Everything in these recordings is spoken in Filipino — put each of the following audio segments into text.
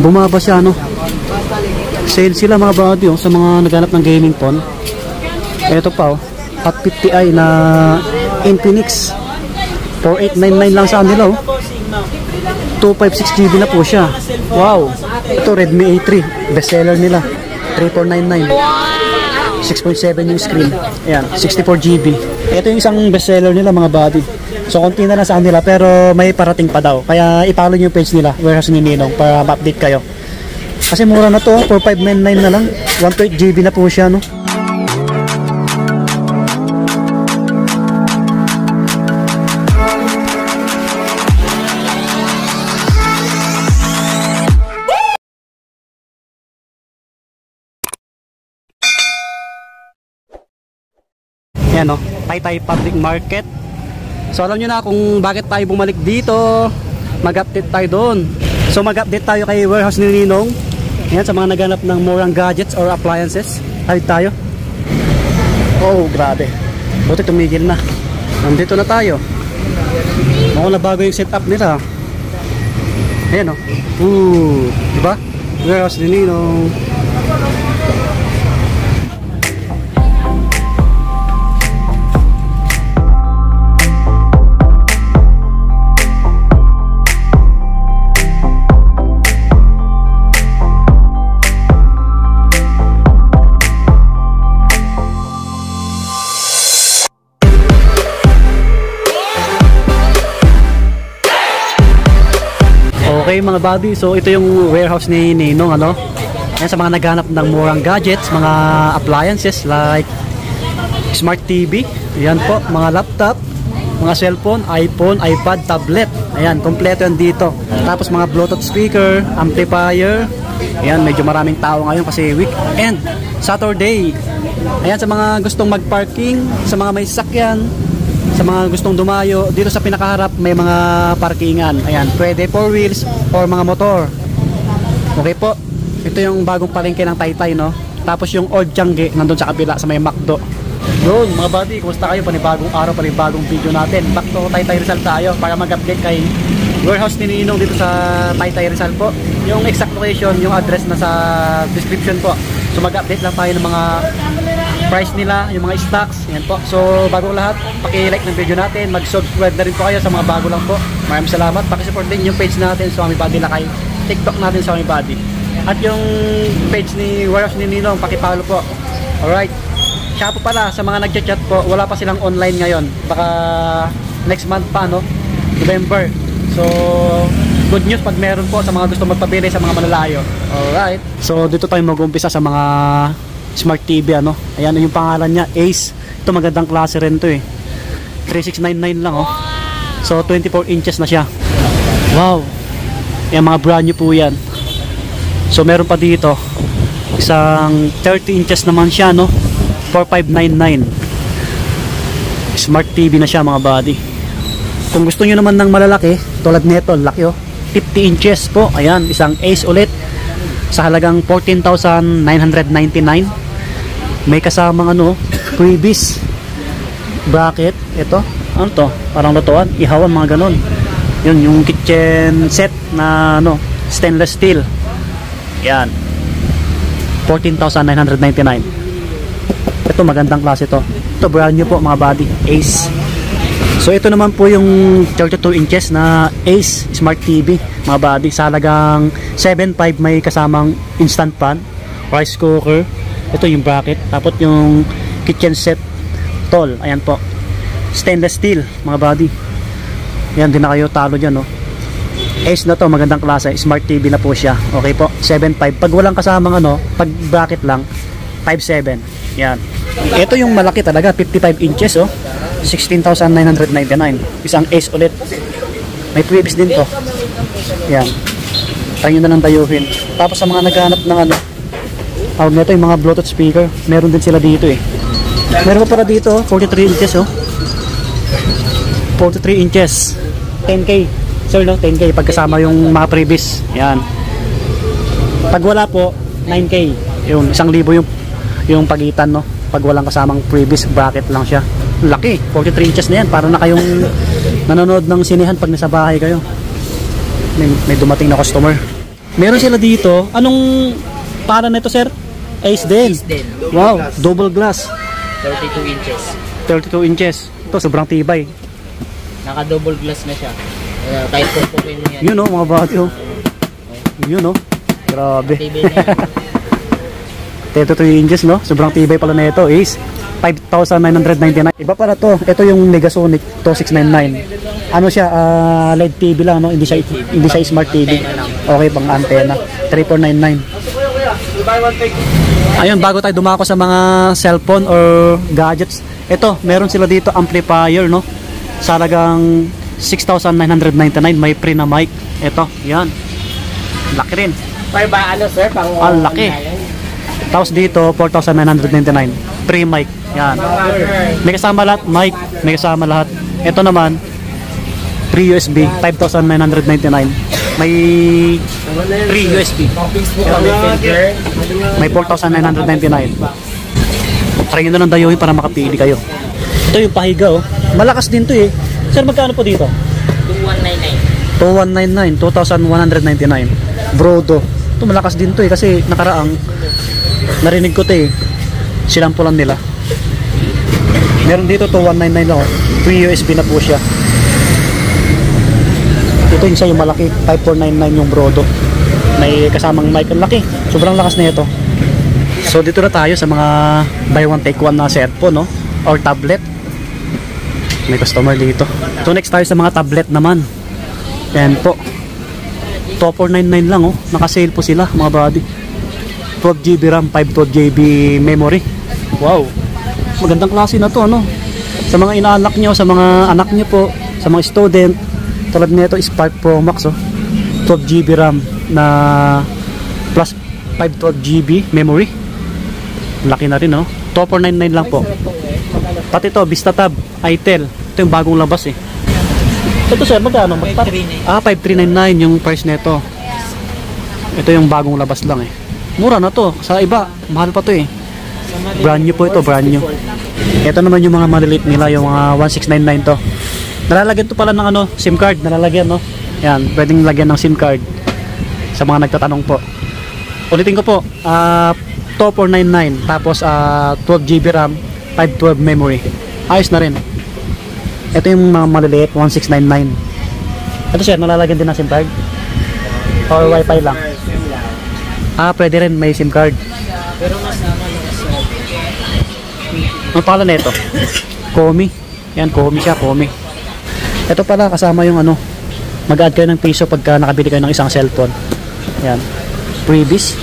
Bumaba siya, no? Sale sila mga buddy, oh, sa mga naghanap ng gaming phone. Ito pa, oh, Hot 50i na Infinix. 4899 lang sa kanila, oh. 256GB na po siya. Wow. Ito Redmi A3, bestseller nila. 3499. 6.7 yung screen. Ayan, 64GB. Ito yung isang bestseller nila mga buddy. So konti na lang sa kanila pero may parating pa daw. Kaya i-follow nyo yung page nila, Warehouse ni Ninong, para ma-update kayo. Kasi mura na to, 4599 na lang. 128GB na po siya, no? Yan, no? Taytay Public Market. So alam nyo na kung bakit tayo bumalik dito. Mag-update tayo doon. So mag-update tayo kay Warehouse ni Ninong. Yan, sa mga naghanap ng murang gadgets or appliances. Tayo. Oh, grabe. Buti tumigil na. Nandito na tayo. Mukhang nabago yung setup nila. Ayan, no? Diba? Warehouse ni Ninong. Okay mga buddy, so ito yung warehouse ni Ninong, ano? Yan, sa mga naghanap ng murang gadgets, mga appliances like smart TV, ayan po, mga laptop, mga cellphone, iPhone, iPad, tablet. Ayan, kompleto yan dito. Tapos mga Bluetooth speaker, amplifier. Ayan, medyo maraming tao ngayon kasi weekend, Saturday. Ayan, sa mga gustong mag-parking, sa mga may sasakyan, sa mga gustong dumayo, dito sa pinakaharap may mga parkingan. Ayan, pwede 4 wheels or mga motor. Okay po. Ito yung bagong palengke ng Taytay, no? Tapos yung Old Changi nandun sa kabila sa may McDo. Yun, mga buddy, kumusta kayo? Panibagong araw, panibagong video natin. Back to Taytay Rizal tayo para mag-update kay Warehouse ni Ninong dito sa Taytay Rizal po. Yung exact location, yung address na sa description po. So mag-update lang tayo ng mga price nila, yung mga stocks. Yan po. So bago lahat, paki-like ng video natin, mag-subscribe na rin po kayo sa mga bago lang po. Maraming salamat. Paki-support din yung page natin sa Swami Buddy Lakay. TikTok natin sa Swami Buddy. At yung page ni Warehouse ni Ninong, paki-follow po. Alright. Siya po pala, sa mga nagchat-chat po, wala pa silang online ngayon. Baka next month pa, no? November. So good news pag meron po sa mga gusto magpabili sa mga malalayo. Alright. So dito tayo mag-umpisa sa mga smart TV, ano. Ayan yung pangalan niya, Ace. Ito magandang klase rin to, eh. 3699 lang, oh. So 24 inches na siya. Wow. Ayan, mga brand new po yan. So meron pa dito isang 30 inches naman siya, no. 4599. Smart TV na siya mga buddy. Kung gusto nyo naman ng malalaki, tulad nito, laki, oh. 50 inches po. Ayan, isang Ace ulit sa halagang 14,999. May kasamang ano, freebies, bracket. Ito, ano to? Parang lutuan, ihawan, mga ganon. Yun, yung kitchen set na ano, stainless steel. Yan, 14,999. Ito magandang klase to. Ito brand new po mga buddy, Ace. So ito naman po yung 32 inches na Ace Smart TV mga buddy, sa halagang 7,500. May kasamang instant pan, rice cooker. Ito yung bracket, tapos yung kitchen set tall. Ayan po, stainless steel mga buddy. Yan, din na kayo talo dyan, no? Ace na to, magandang klase, smart TV na po siya. Okay po, 7,500. Pag walang kasamang ano, pag bracket lang, 5,700. Yan. Ito yung malaki talaga, 55 inches, oh. 16,999. Isang Ace ulit. May previous din to. Yan. Try nyo na lang dayuhin. Tapos sa mga naghahanap ng ano, tawag nito yung mga Bluetooth speaker, meron din sila dito, eh. Meron pa pala dito, 43 inches, oh. 43 inches. 10K. Sir, no? 10K pagkasama yung mga previous. Yan. Pag wala po, 9K. Yung 1,000 yung pagitan, no? Pag walang kasamang previous, bracket lang siya. Laki, 43 inches na yan. Para na kayong nanonood ng sinehan pag nasa bahay kayo. May dumating na customer. Meron sila dito. Anong para nito, sir? Ace din. Ace din. Wow, double glass. 32 inches. 32 inches. Ito, sobrang tibay. Naka-double glass na siya. Kahit pupukin mo yan. Yun o, mga bati o. Yun o. Grabe. TV na yan. 32 inches, no? Sobrang tibay pala na ito. Ace. 5,999. Iba pala to. Ito yung Megasonic 2699. Ano siya? LED TV lang, no? Hindi siya smart TV. Okay, pang antena. 3499. Ayun, bago tayo dumako sa mga cellphone or gadgets. Ito, meron sila dito amplifier, no? Sa halagang 6,999. May pre na mic. Ito, yan. Laki rin. Para ba ano, sir? Pang ang laki. Tapos dito, 4,999. Pre mic. Yan. May kasama lahat, mic. May kasama lahat. Ito naman, free USB, 5,999. May free USB. May 4,999. Try nyo na ng dayuhin para makapili kayo. Ito yung pahiga, oh. Malakas din to eh. Sir, magkano po dito? 2199. 2,199. Brodo. Ito malakas din to eh. Kasi nakaraang narinig ko to eh. Sinampulan nila. Meron dito 2,199 lang, oh. Free USB na po siya. Ito yung isa yung malaki, 5,499 yung Brodo. May kasamang mic, ang laki. Sobrang lakas na ito. So dito na tayo sa mga buy one take one na cellphone, no? Or tablet. May customer dito. So next tayo sa mga tablet naman. Yan po. 2,499 lang, oh. Naka-sale po sila, mga buddy. 12GB RAM, 512GB memory. Wow. Magandang klase na to, ano? Sa mga inaanak nyo, sa mga anak nyo po, sa mga student, tulad nito Spark Pro Max, oh. 12GB RAM na plus 512GB memory. Laki na rin, oh. 2,499 lang po. Pati to, VistaTab, Itel. Ito yung bagong labas, eh. Ito, sir, magkano? 5,399 yung price nito. Ito yung bagong labas lang, eh. Mura na to. Sa iba, mahal pa to, eh. Brand new po ito, brand new. Ito naman yung mga maliliit nila, yung mga 1,699 to. Nalalagyan to pala ng ano, SIM card, nalalagyan, no? Yan, pwedeng lagyan ng SIM card sa mga nagtatanong po. Ulitin ko po, 2,499 tapos 12GB RAM, 512 memory. Ayos na rin. Ito yung mga maliliit, 1,699. Ito, sir, nalalagyan din ng SIM card or wifi lang? Pwede rin may SIM card. Pero mas naman Ang pala na ito? Komi. Yan, Komi siya, Komi. Ito pala, kasama yung ano, mag-add kayo ng piso pagka nakabili kayo ng isang cellphone. Yan. Freebies.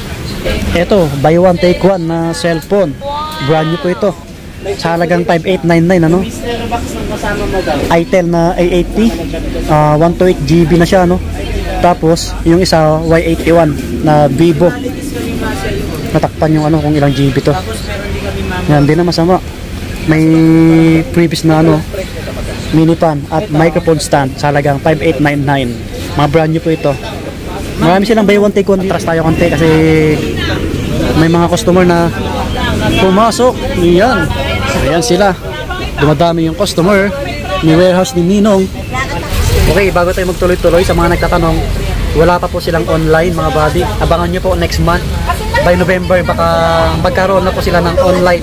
Ito, buy one take one na cellphone. Brand new po ito. Sa halagang 5,899, ano? Itel na A80. 128GB na siya, ano? Tapos, yung isa, Y81 na Vivo. Natakpan yung ano, kung ilang GB to. Yan, di na masama. May previous na ano, mini pan at microphone stand sa halagang 5,899. Mga brand new po ito. Marami silang buy one take one. Atras tayo konti kasi may mga customer na pumasok. Yan. Ayan sila. Dumadami yung customer ni warehouse ni Ninong. Okay, bago tayo magtuloy-tuloy sa mga nagtatanong, wala pa po silang online, mga buddy. Abangan nyo po next month. By November, baka magkaroon na po sila ng online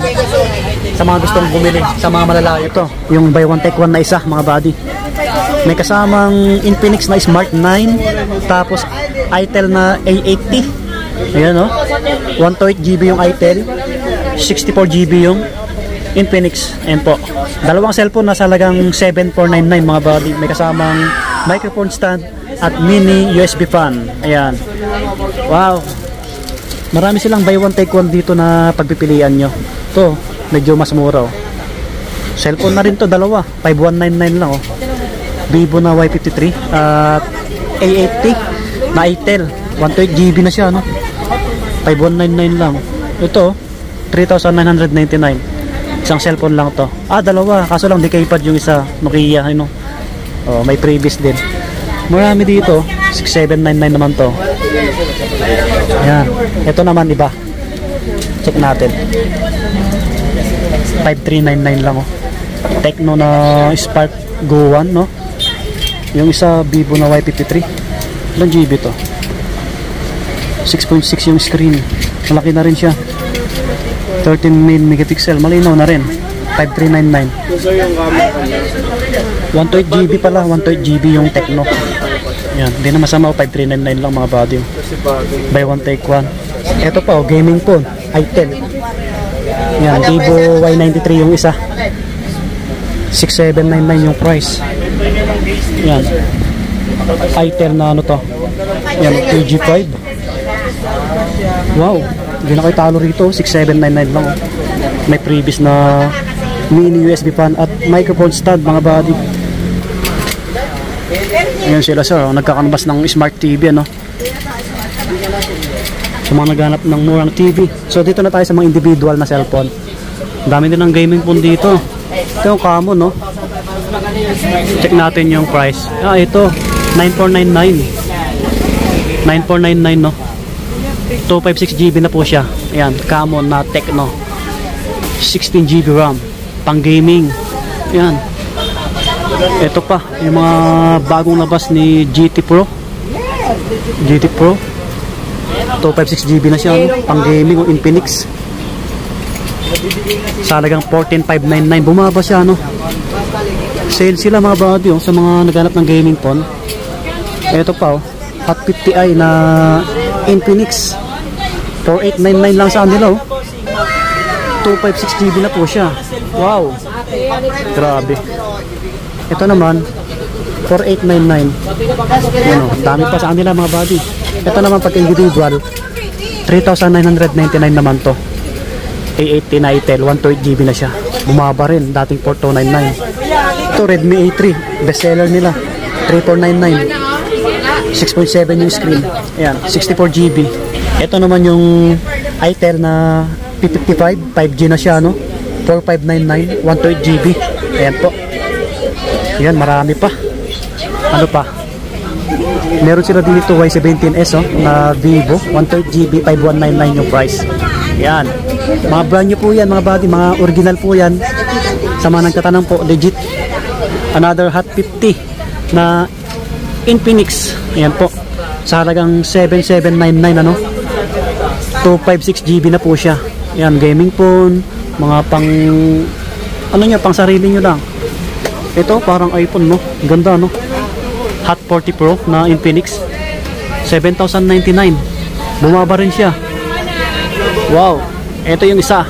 sa mga gustong bumili, sa mga malalayo. Ito, yung buy one take one na isa, mga buddy. May kasamang Infinix na Smart 9, tapos Itel na A80. Ayan, no? 128GB yung Itel, 64GB yung Infinix. Ayan po. Dalawang cellphone na sa halagang 7,499, mga buddy. May kasamang microphone stand at mini USB fan. Ayan. Wow. Marami silang buy one take one dito na pagpipilian nyo. Ito, medyo mas mura, oh. Cellphone na rin to, dalawa. 5,199 lang, oh. Vivo na Y53 at A80 na Itel. 128GB na siya, no? 5,199 lang. Ito, 3,999. Isang cellphone lang to. Dalawa. Kaso lang di keypad yung isa. Nokia, ano. Oh, may previous din. Marami dito. 6,799 naman to. Ayan. Ito naman iba. Check natin. 5,399 lang, oh. Tecno na Spark Go 1, no? Yung isa Vivo na Y53. Ilang GB to? 6.6 yung screen. Malaki na rin siya. 13 megapixel. Malinaw na rin. 5399. So yung camera 128 GB pala. 128 GB yung Tecno. Yan. Hindi na masama. 5399 lang mga body. kasi bago. Buy one take one. Ito pa, gaming phone. i10. Yan. Vivo Y93 yung isa. 6799 yung price. Yan. i10 na ano to. Yan. 2G5. Wow. Hindi na kayo talo rito. 6799 lang. May previous na mini USB fan at microphone stand mga body. Ayan sila sir. Nagkakanbas ng smart TV ano. Sa mga naghanap ng murang TV. So dito na tayo sa mga individual na cellphone. Dami din ng gaming phone dito. Ito yung common no. Check natin yung price. Ito 9499. 9499 no. 256 GB na po siya. Ayan, common na Tecno. 16 GB RAM. Pang gaming. Ayan. Ito pa, yung mga bagong labas ni GT Pro. GT Pro. 256 GB na siya, no? Pang gaming o Infinix. Sa halagang 14,599. Bumaba siya, no? Sale sila mga body, oh, sa mga naghanap ng gaming phone. Ito pa, oh. Hot 50i na Infinix. 4899 lang sa kanila, oh. 256 GB na po siya. Wow. Grabe. Ito naman 4899. Ano, dami pa sa kanila mga body. Ito naman pag individual 3,999 naman to. A80 na Itel 128 GB na siya. Bumaba rin, dating 4299. Ito Redmi A3, bestseller nila 3499. 6.7 yung screen. Ayan, 64 GB. Ito naman yung Itel na P55, 5G na siya, no? 4599, 128 GB. Ayan po. Ayan, marami pa. Ano pa? Meron sila dito Y17S, oh, na Vivo, 128 GB, 5199 yung price. Ayan. Mga brand new po yan, mga body, mga original po yan. Sa mga nagtatanong po, legit. Another Hot 50 na Infinix. Ayan po. Sa halagang 7799, ano? 256 GB na po siya. Ayan, gaming phone, mga pang ano niya, pang sarili niyo lang. Ito parang iPhone, no? Ganda, no? Hot 40 Pro na Infinix. 7,099. Bumaba rin siya. Wow. Ito yung isa.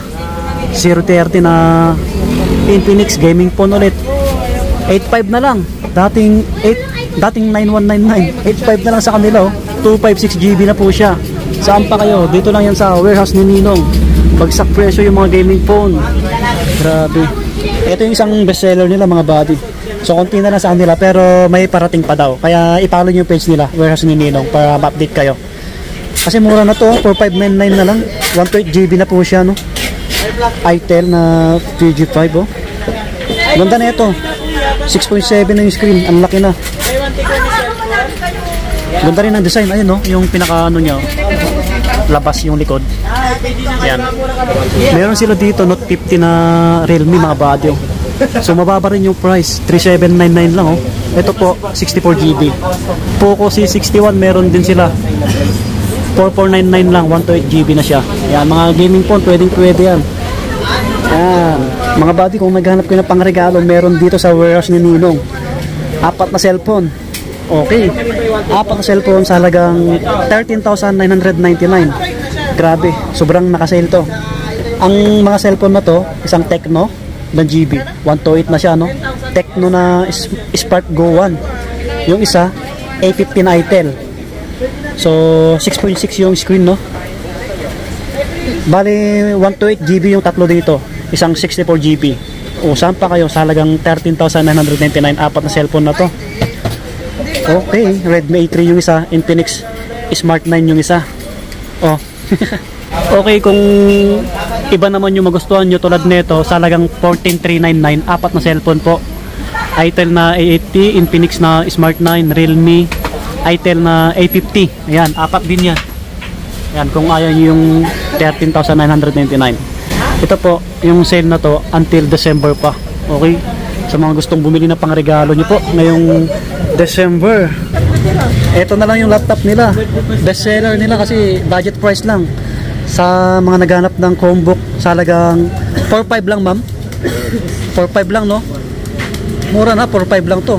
030 na Infinix gaming phone ulit. 85 na lang. Dating 9199. 85 na lang sa kanila, oh. 256 GB na po siya. Saan pa kayo? Dito lang yan sa warehouse ni Ninong. Bagsak presyo yung mga gaming phone. Grabe. Ito yung isang bestseller nila mga body. So konti na lang sa kanila pero may parating pa daw. Kaya i-follow nyo yung page nila, warehouse ni Ninong, para ma-update kayo. Kasi mura na to, 4599 na lang. 128 GB na po siya, no? Itel na 3G5, oh. Ganda na ito. 6.7 na yung screen. Ang laki na. Ganda rin ang design. Ayun, no? Yung pinaka ano niya, labas yung likod. Yan. Meron sila dito Note 50 na Realme mga body. So mababa rin yung price. 3799 lang, oh. Ito po 64 GB. Poco C61 meron din sila. 4499 lang, 128 GB na siya. Yan, mga gaming phone, pwede yan. Yan. Mga body, kung naghanap kayo ng pangregalo, meron dito sa warehouse ni Ninong. 4 na cellphone. Okay. 4 na cellphone sa halagang 13,999. Grabe, sobrang nakasale to. Ang mga cellphone na to, isang Tecno na GB, 128 na siya, no? Tecno na Spark Go 1. Yung isa, A50 na Itel. So, 6.6 yung screen, no? Bali, 128 GB yung tatlo dito. Isang 64 GB. O, saan pa kayo? Sa halagang 13,999, 4 na cellphone na to. Okay, Redmi A3 yung isa, Infinix Smart 9 yung isa. Oh. Okay, kung iba naman yung magustuhan nyo tulad nito, sa halagang 14,399, 4 na cellphone po. Itel na A80, Infinix na Smart 9, Realme, Itel na A50. Ayan, 4 din yan. Ayan, kung ayaw nyo yung 13,999. Ito po, yung sale na to until December pa. Okay? Sa mga gustong bumili na pangregalo nyo po ngayong December. Ito na lang yung laptop nila. Best seller nila kasi budget price lang. Sa mga naghanap ng Chromebook, sa halagang 4.5 lang, ma'am. 4.5 lang, no? Mura na, 4.5 lang to.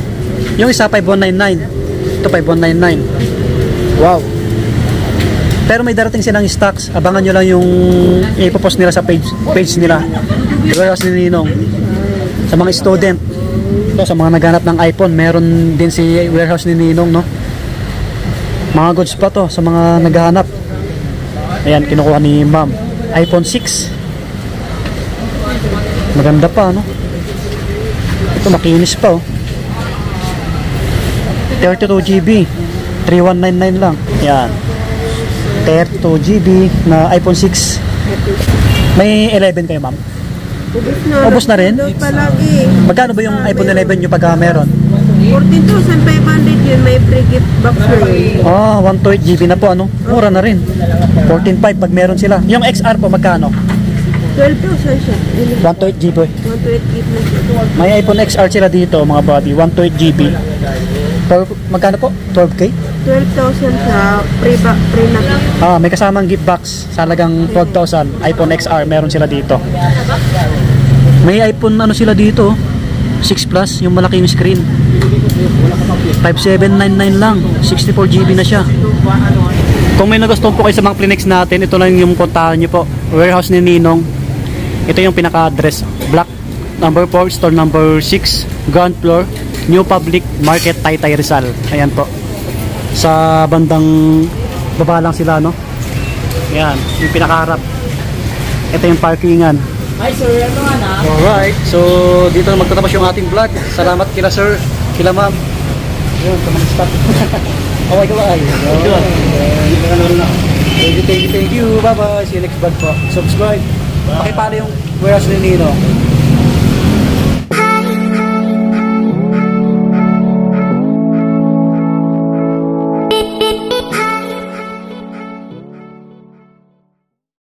Yung isa 5,199. Ito 5,199. Wow. Pero may darating silang stocks. Abangan nyo lang yung ipopost nila sa page nila. Warehouse ni Ninong. Sa mga student. Ito, sa mga naghanap ng iPhone, meron din si warehouse ni Ninong, no? Mga goods pa to sa mga naghahanap. Ayan, kinukuha ni ma'am. iPhone 6. Maganda pa, no? Ito, makinis pa, oh. 32GB. 3,199 lang. Ayan. 32GB na iPhone 6. May 11 kayo, ma'am? Ubus na rin? Palagi. Magkano ba yung iPhone 11 nyo pagka meron? 14,500 yun. May free gift box na yun. 128GB na po, ano? Mura na rin. 14.5 pag meron sila. Yung XR po, magkano? 12,000 siya. 128GB. 128 gift na siya. May iPhone XR sila dito, mga buddy. 128GB. Magkano po? 12K? 12,000 siya. Free na. May kasamang gift box sa halagang 12,000. iPhone XR, meron sila dito. May iPhone ano sila dito, 6 Plus, yung malaking screen. 5,799 lang. 64GB na siya. Kung may nagustuhan po kayo sa mga clinics natin, ito lang yung kontahan nyo po. Warehouse ni Ninong. Ito yung pinaka-address. Block number 4, store number 6, ground floor, New Public Market, Taytay, Rizal. Ayan po. Sa bandang baba lang sila, no? Ayan, yung pinakaharap. Ito yung parkingan. Hi sir, ano nga na? Alright, so dito na magtatapos yung ating vlog. Salamat kila sir, kila ma'am. Yun, stop. Okay, kawai. Thank you. Bye-bye. See you next vlog po. Subscribe. Pakipalo yung warehouse ni Nino.